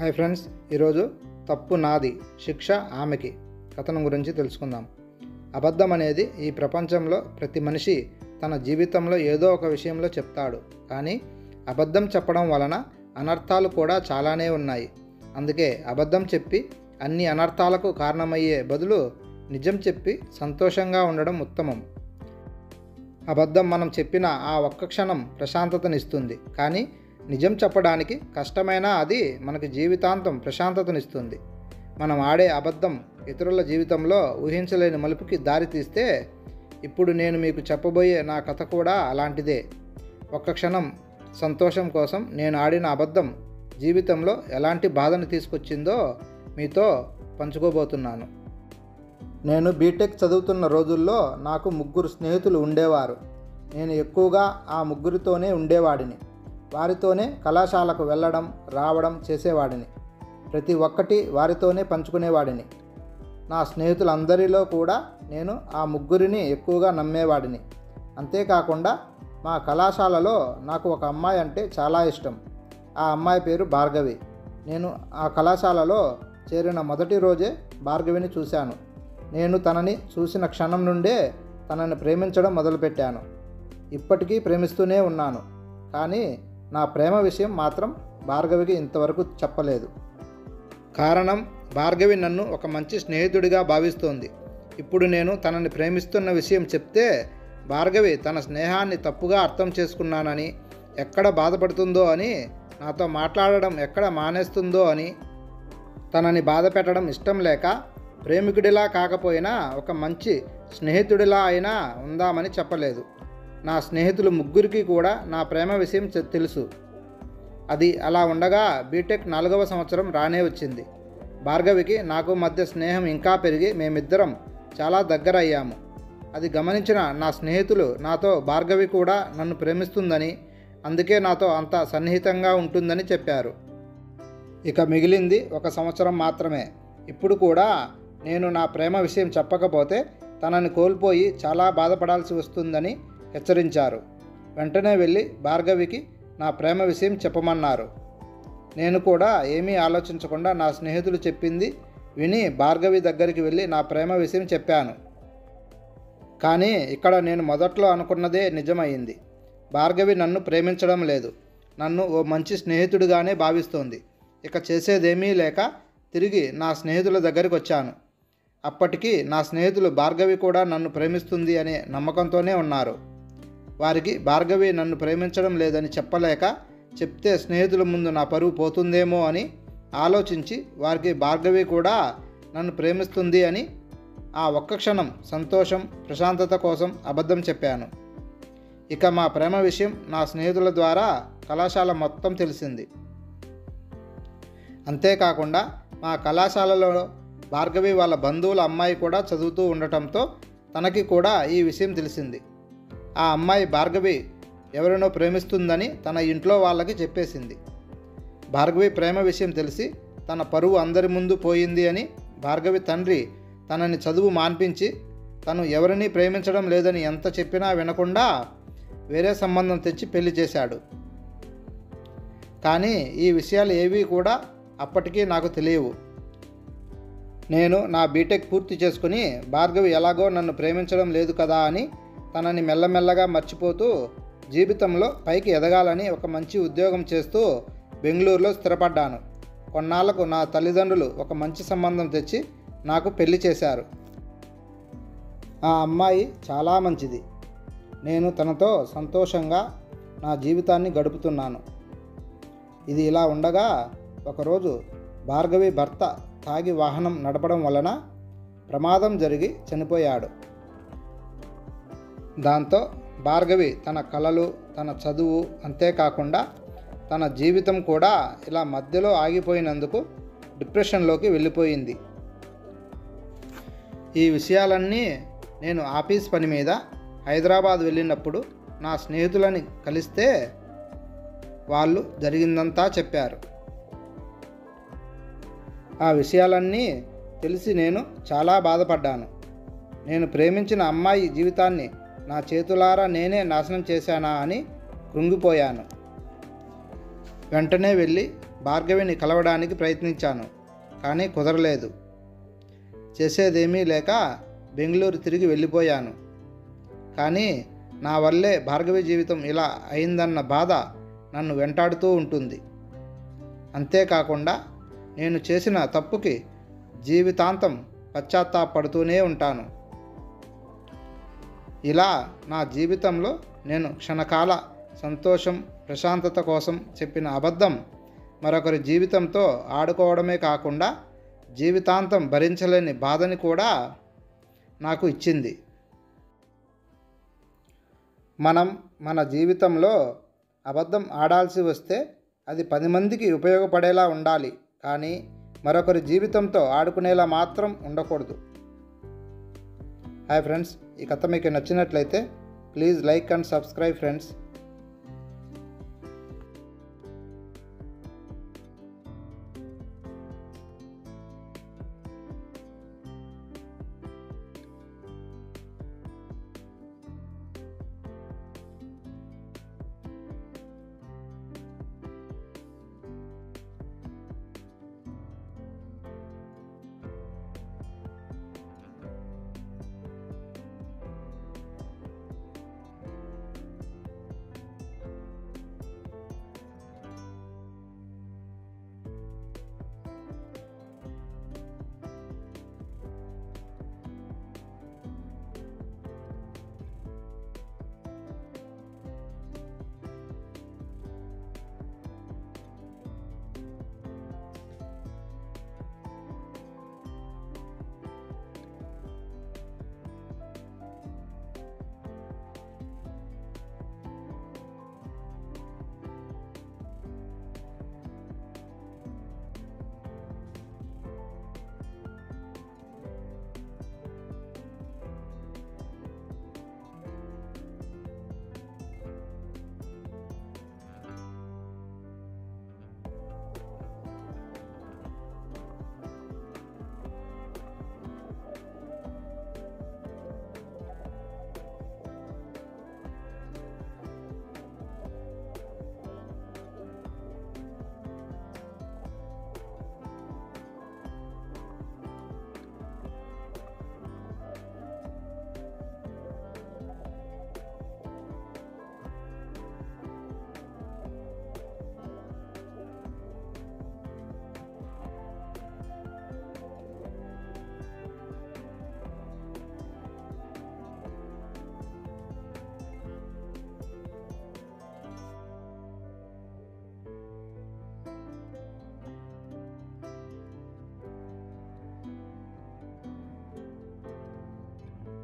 Hi friends, ఈరోజు తప్పు నాది, శిక్ష ఆమెకి కథనం గురించి తెలుసుకుందాం. అబద్ధం అనేది ఈ ప్రపంచంలో ప్రతి మనిషి తన జీవితంలో ఏదో ఒక విషయంలో చెప్తాడు. కానీ అబద్ధం చెప్పడం వలన అనర్థాలు కూడా చాలానే ఉన్నాయి. అందుకే అబద్ధం చెప్పి అన్ని అనర్థాలకు కారణమయ్యే బదులు నిజం చెప్పి సంతోషంగా ఉండడం ఉత్తమం. అబద్ధం మనం చెప్పిన ఆ ఒక్క క్షణం ప్రశాంతతనిస్తుంది, కానీ నిజం చెప్పడానికి కష్టమైనా అది మనకి జీవితాంతం ప్రశాంతతనిస్తుంది. మనం ఆడే అబద్ధం ఇతరుల జీవితంలో ఊహించలేని మలుపుకి దారి తీస్తే ఇప్పుడు నేను మీకు చెప్పబోయే నా కథ కూడా అలాంటిదే. ఒక్క క్షణం సంతోషం కోసం నేను ఆడిన అబద్ధం జీవితంలో ఎలాంటి బాధను తీసుకొచ్చిందో మీతో పంచుకోబోతున్నాను. నేను బీటెక్ చదువుతున్న రోజుల్లో నాకు 3 స్నేహితులు ఉండేవారు. నేను ఎక్కువగా ఆ 3తోనే ఉండేవాడిని. వారితోనే కళాశాలకు వెళ్ళడం రావడం చేసేవాడిని. ప్రతి ఒక్కటి వారితోనే పంచుకునేవాడిని. నా స్నేహితులందరిలో కూడా నేను ఆ 3ని ఎక్కువగా నమ్మేవాడిని. అంతేకాకుండా మా కళాశాలలో నాకు ఒక అమ్మాయి అంటే చాలా ఇష్టం. ఆ అమ్మాయి పేరు భార్గవి. నేను ఆ కళాశాలలో చేరిన మొదటి రోజే భార్గవిని చూశాను. నేను తనని చూసిన క్షణం నుండే తనని ప్రేమించడం మొదలుపెట్టాను. ఇప్పటికీ ప్రేమిస్తూనే ఉన్నాను. కానీ నా ప్రేమ విషయం మాత్రం భార్గవికి ఇంతవరకు చెప్పలేదు. కారణం, భార్గవి నన్ను ఒక మంచి స్నేహితుడిగా భావిస్తోంది. ఇప్పుడు నేను తనని ప్రేమిస్తున్న విషయం చెప్తే భార్గవి తన స్నేహాన్ని తప్పుగా అర్థం చేసుకున్నానని, ఎక్కడ బాధపడుతుందో అని, నాతో మాట్లాడడం ఎక్కడ మానేస్తుందో అని, తనని బాధ పెట్టడం ఇష్టం లేక ప్రేమికుడిలా కాకపోయినా ఒక మంచి స్నేహితుడిలా అయినా ఉందామని చెప్పలేదు. నా స్నేహితులు 3కి కూడా నా ప్రేమ విషయం తెలుసు. అది అలా ఉండగా బీటెక్ 4వ సంవత్సరం రానే వచ్చింది. భార్గవికి నాకు మధ్య స్నేహం ఇంకా పెరిగి మేమిద్దరం చాలా దగ్గర అయ్యాము. అది గమనించిన నా స్నేహితులు నాతో భార్గవి కూడా నన్ను ప్రేమిస్తుందని, అందుకే నాతో అంత సన్నిహితంగా ఉంటుందని చెప్పారు. ఇక మిగిలింది 1 సంవత్సరం మాత్రమే. ఇప్పుడు కూడా నేను నా ప్రేమ విషయం చెప్పకపోతే తనని కోల్పోయి చాలా బాధపడాల్సి వస్తుందని హెచ్చరించారు. వెంటనే వెళ్ళి భార్గవికి నా ప్రేమ విషయం చెప్పమన్నారు. నేను కూడా ఏమీ ఆలోచించకుండా నా స్నేహితులు చెప్పింది విని భార్గవి దగ్గరికి వెళ్ళి నా ప్రేమ విషయం చెప్పాను. కానీ ఇక్కడ నేను మొదట్లో అనుకున్నదే నిజమయ్యింది. భార్గవి నన్ను ప్రేమించడం లేదు, నన్ను ఓ మంచి స్నేహితుడిగానే భావిస్తోంది. ఇక చేసేదేమీ లేక తిరిగి నా స్నేహితుల దగ్గరికి వచ్చాను. అప్పటికి నా స్నేహితులు భార్గవి కూడా నన్ను ప్రేమిస్తుంది అనే నమ్మకంతోనే ఉన్నారు. వారికి భార్గవి నన్ను ప్రేమించడం లేదని చెప్పలేక, చెప్తే స్నేహితుల ముందు నా పరువు పోతుందేమో అని ఆలోచించి వారికి భార్గవి కూడా నన్ను ప్రేమిస్తుంది అని ఆ ఒక్క క్షణం సంతోషం ప్రశాంతత కోసం అబద్ధం చెప్పాను. ఇక మా ప్రేమ విషయం నా స్నేహితుల ద్వారా కళాశాల మొత్తం తెలిసింది. అంతేకాకుండా మా కళాశాలలో భార్గవి వాళ్ళ బంధువుల అమ్మాయి కూడా చదువుతూ ఉండటంతో తనకి కూడా ఈ విషయం తెలిసింది. ఆ అమ్మాయి భార్గవి ఎవరినో ప్రేమిస్తుందని తన ఇంట్లో వాళ్ళకి చెప్పేసింది. భార్గవి ప్రేమ విషయం తెలిసి తన పరువు అందరి ముందు పోయింది అని భార్గవి తండ్రి తనని చదువు మాన్పించి తను ఎవరిని ప్రేమించడం లేదని ఎంత చెప్పినా వినకుండా వేరే సంబంధం తెచ్చి పెళ్లి చేశాడు. కానీ ఈ విషయాలు ఏవీ కూడా అప్పటికీ నాకు తెలియవు. నేను నా బీటెక్ పూర్తి చేసుకుని భార్గవి ఎలాగో నన్ను ప్రేమించడం లేదు కదా అని తనని మెల్లమెల్లగా మర్చిపోతూ జీవితంలో పైకి ఎదగాలని ఒక మంచి ఉద్యోగం చేస్తూ బెంగళూరులో స్థిరపడ్డాను. కొన్నాళ్లకు నా తల్లిదండ్రులు ఒక మంచి సంబంధం తెచ్చి నాకు పెళ్లి చేశారు. ఆ అమ్మాయి చాలా మంచిది. నేను తనతో సంతోషంగా నా జీవితాన్ని గడుపుతున్నాను. ఇది ఇలా ఉండగా ఒకరోజు భార్గవి భర్త తాగి వాహనం నడపడం వలన ప్రమాదం జరిగి చనిపోయాడు. దాంతో భార్గవి తన కలలు, తన చదువు, అంతేకాకుండా తన జీవితం కూడా ఇలా మధ్యలో ఆగిపోయినందుకు డిప్రెషన్లోకి వెళ్ళిపోయింది. ఈ విషయాలన్నీ నేను ఆఫీస్ పని మీద హైదరాబాద్ వెళ్ళినప్పుడు నా స్నేహితులని కలిస్తే వాళ్ళు జరిగిందంతా చెప్పారు. ఆ విషయాలన్నీ తెలిసి నేను చాలా బాధపడ్డాను. నేను ప్రేమించిన అమ్మాయి జీవితాన్ని నా చేతులారా నేనే నాశనం చేశానా అని కృంగిపోయాను. వెంటనే వెళ్ళి భార్గవిని కలవడానికి ప్రయత్నించాను, కానీ కుదరలేదు. చేసేదేమీ లేక బెంగళూరు తిరిగి వెళ్ళిపోయాను. కానీ నా వల్లే భార్గవి జీవితం ఇలా అయిందన్న బాధ నన్ను వెంటాడుతూ ఉంటుంది. అంతేకాకుండా నేను చేసిన తప్పుకి జీవితాంతం పశ్చాత్తాపడుతూనే ఉంటాను. ఇలా నా జీవితంలో నేను క్షణకాల సంతోషం, ప్రశాంతత కోసం చెప్పిన అబద్ధం మరొకరి జీవితంతో ఆడుకోవడమే కాకుండా జీవితాంతం భరించలేని బాధని కూడా నాకు ఇచ్చింది. మనం మన జీవితంలో అబద్ధం ఆడాల్సి వస్తే అది 10 మందికి ఉపయోగపడేలా ఉండాలి, కానీ మరొకరి జీవితంతో ఆడుకునేలా మాత్రం ఉండకూడదు. హాయ్ ఫ్రెండ్స్, ఈ కథ మీకు నచ్చినట్లయితే please like and subscribe friends.